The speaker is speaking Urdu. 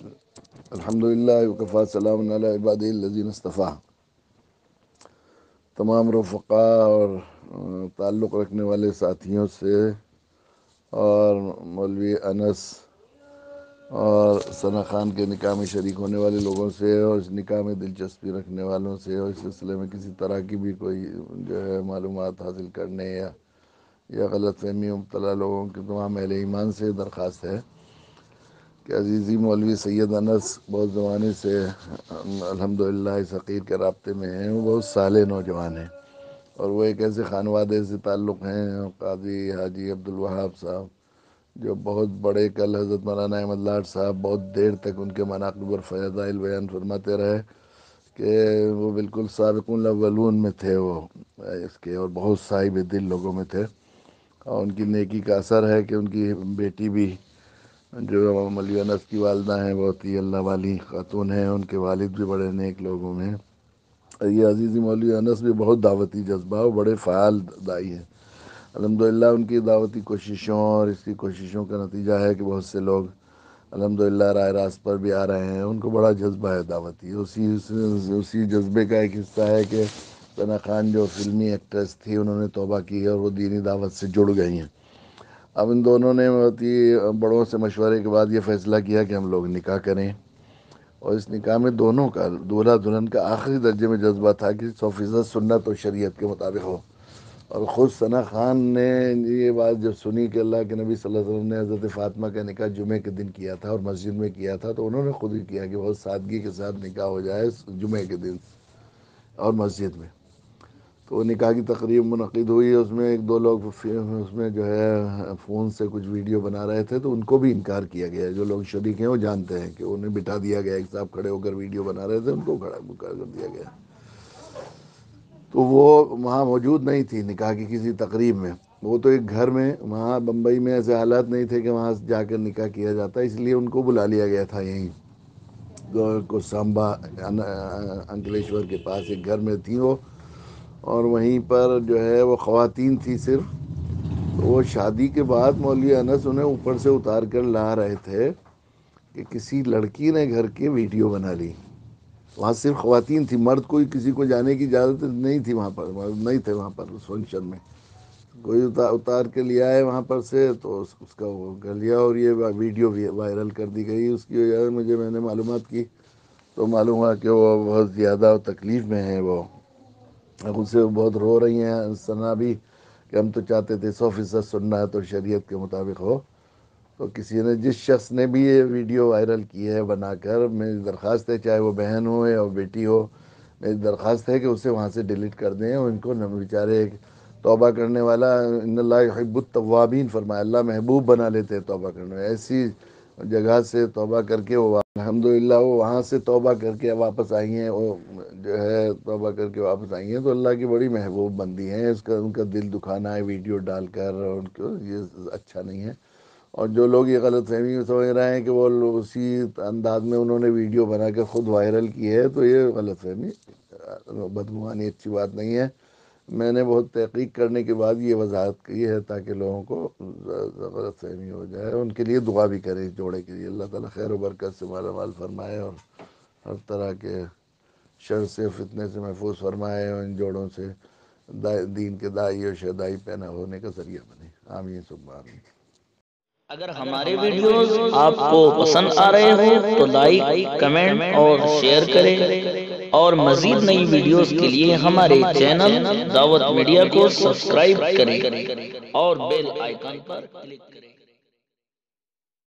الحمدللہ وکفی سلام علی عبادہ الذین اصطفیٰ۔ تمام رفقاء اور تعلق رکھنے والے ساتھیوں سے اور مولوی انس اور ثنا خان کے نکاح میں شریک ہونے والے لوگوں سے اور اس نکاح میں دلچسپی رکھنے والوں سے اور اس سلسلے میں کسی طرح کی بھی کوئی جو ہے معلومات حاصل کرنے یا غلط فہمی مبتلا لوگوں کے تمام اہل ایمان سے درخواست ہے کہ عزیزی مولوی سید انس بہت زمانے سے الحمدللہ اس عقید کے رابطے میں ہیں۔ وہ بہت صالح نوجوان ہیں اور وہ ایک ایسے خانوادے سے تعلق ہیں، قاضی حاجی عبدالوہاب صاحب، جو بہت بڑے، کل حضرت مولانا احمد لاڈ صاحب بہت دیر تک ان کے مناقب اور فضائل بیان فرماتے رہے کہ وہ بالکل سابقون الاولون میں تھے وہ اس کے، اور بہت صاحب دل لوگوں میں تھے، اور ان کی نیکی کا اثر ہے کہ ان کی بیٹی بھی جو مولوی انس کی والدہ ہیں بہت ہی اللہ والی خاتون ہیں، ان کے والد بھی بڑے نیک لوگوں میں ہیں۔ یہ عزیزی مولوی انس بھی بہت دعوتی جذبہ اور بڑے فعال داعی ہیں۔ الحمدللہ ان کی دعوتی کوششوں اور اس کی کوششوں کا نتیجہ ہے کہ بہت سے لوگ الحمدللہ راہ راست پر بھی آ رہے ہیں۔ ان کو بڑا جذبہ ہے دعوتی، اسی جذبے کا ایک حصہ ہے کہ ثنا خان جو فلمی ایکٹریس تھی، انہوں نے توبہ کی اور وہ دینی دعوت سے جڑ گئی ہیں۔ اب ان دونوں نے بہت ہی بڑوں سے مشورے کے بعد یہ فیصلہ کیا کہ ہم لوگ نکاح کریں، اور اس نکاح میں دونوں کا، دولہا دلہن کا آخری درجے میں جذبہ تھا کہ 100% سنت اور شریعت کے مطابق ہو۔ اور خود ثنا خان نے یہ بات جب سنی کہ اللہ کے نبی صلی اللہ علیہ وسلم نے حضرت فاطمہ کا نکاح جمعے کے دن کیا تھا اور مسجد میں کیا تھا، تو انہوں نے خود ہی کیا کہ بہت سادگی کے ساتھ نکاح ہو جائے جمعے کے دن اور مسجد میں۔ تو وہ نکاح کی تقریب منعقد ہوئی، اس میں ایک دو لوگ اس میں جو ہے فون سے کچھ ویڈیو بنا رہے تھے، تو ان کو بھی انکار کیا گیا۔ جو لوگ شریک ہیں وہ جانتے ہیں کہ انہیں بٹھا دیا گیا، ایک صاحب کھڑے ہو کر ویڈیو بنا رہے تھے، ان کو کھڑا کر دیا گیا۔ تو وہ وہاں موجود نہیں تھی نکاح کی کسی تقریب میں، وہ تو ایک گھر میں، وہاں بمبئی میں ایسے حالات نہیں تھے کہ وہاں جا کر نکاح کیا جاتا، اس لیے ان کو بلا لیا گیا تھا یہیں کوسامبا انکلیشور کے پاس ایک گھر میں تھی وہ، اور وہیں پر جو ہے وہ خواتین تھی صرف۔ تو وہ شادی کے بعد مولوی انس انہیں اوپر سے اتار کر لا رہے تھے کہ کسی لڑکی نے گھر کے ویڈیو بنا لی۔ وہاں صرف خواتین تھی، مرد کوئی کسی کو جانے کی اجازت نہیں تھی، وہاں پر نہیں تھے، وہاں پر اس فنکشن میں کوئی اتار کے لیا ہے وہاں پر سے، تو اس کا وہ کر لیا اور یہ ویڈیو وائرل کر دی گئی۔ اس کی وجہ سے میں نے معلومات کی تو معلوم ہوا کہ وہ بہت زیادہ تکلیف میں ہیں، وہ خود سے بہت رو رہی ہیں ثنا بھی کہ ہم تو چاہتے تھے 100% سنت اور شریعت کے مطابق ہو۔ تو کسی نے، جس شخص نے بھی یہ ویڈیو وائرل کی ہے بنا کر، میری درخواست ہے، چاہے وہ بہن ہو یا بیٹی ہو، میری درخواست ہے کہ اسے وہاں سے ڈیلیٹ کر دیں، اور ان کو بیچارے توبہ کرنے والا، ان اللہ یحب التوابین فرمایا، اللہ محبوب بنا لیتے ہیں توبہ کرنے والے۔ ایسی جگہ سے توبہ کر کے وہ الحمدللہ وہ وہاں سے توبہ کر کے واپس آئی ہیں، وہ جو ہے توبہ کر کے واپس آئی ہیں، تو اللہ کی بڑی محبوب بندی ہیں۔ ان کا دل دکھانا ہے ویڈیو ڈال کر، اور ان کو یہ اچھا نہیں ہے۔ اور جو لوگ یہ غلط فہمی سمجھ رہے ہیں کہ وہ اسی انداز میں انہوں نے ویڈیو بنا کے خود وائرل کی ہے، تو یہ غلط فہمی، بدگمانی اچھی بات نہیں ہے۔ میں نے بہت تحقیق کرنے کے بعد یہ وضاحت کی ہے تاکہ لوگوں کو غلط فہمی ہو جائے۔ ان کے لیے دعا بھی کریں، اس جوڑے کے لیے، اللہ تعالیٰ خیر و برکت سے مالا مال فرمائے اور ہر طرح کے شر سے، فتنے سے محفوظ فرمائے، اور ان جوڑوں سے دین کے داعی اور شہدائی پیدا ہونے کا ذریعہ بنے، آمین ثم آمین۔ اگر ہمارے ویڈیوز آپ کو پسند آ رہے ہو تو لائک، کمنٹ اور شیئر کریں، اور مزید نئی ویڈیوز کے لیے ہمارے چینل دعوت میڈیا کو سبسکرائب کریں اور بیل آئیکن پر کلک کریں۔